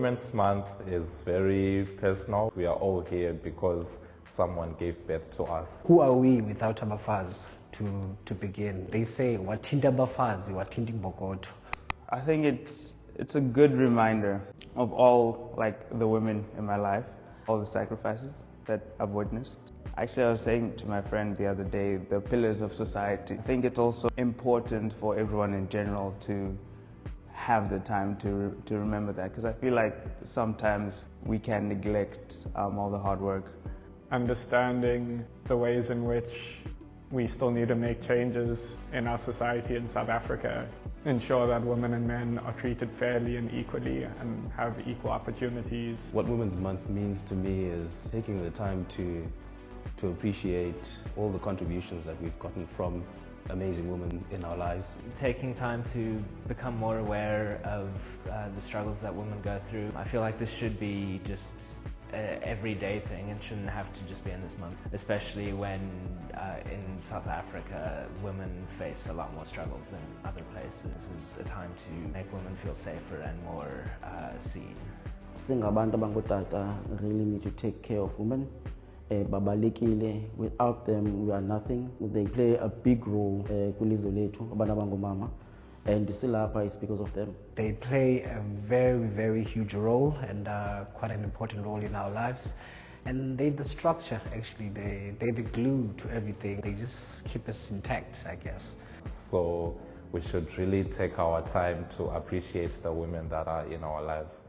Women's Month is very personal. We are all here because someone gave birth to us. Who are we without abafazi? To begin, they say wathinta abafazi wathinta imbokodo. I think it's a good reminder of all the women in my life, all the sacrifices that I've witnessed. Actually, I was saying to my friend the other day, the pillars of society. I think it's also important for everyone in general to have the time to remember that, because I feel like sometimes we can neglect all the hard work. Understanding the ways in which we still need to make changes in our society in South Africa, ensure that women and men are treated fairly and equally and have equal opportunities. What Women's Month means to me is taking the time to appreciate all the contributions that we've gotten from amazing women in our lives. Taking time to become more aware of the struggles that women go through. I feel like this should be just an everyday thing and shouldn't have to just be in this month, especially when in South Africa women face a lot more struggles than other places. This is a time to make women feel safer and more seen. Singabantu abangotata really need to take care of women. Babalekile, without them we are nothing. They play a big role kulizwe lethu abantu abangomama, and silapha is because of them. They play a very, very huge role and quite an important role in our lives. And they're the structure, actually. They're the glue to everything. They just keep us intact, I guess. So we should really take our time to appreciate the women that are in our lives.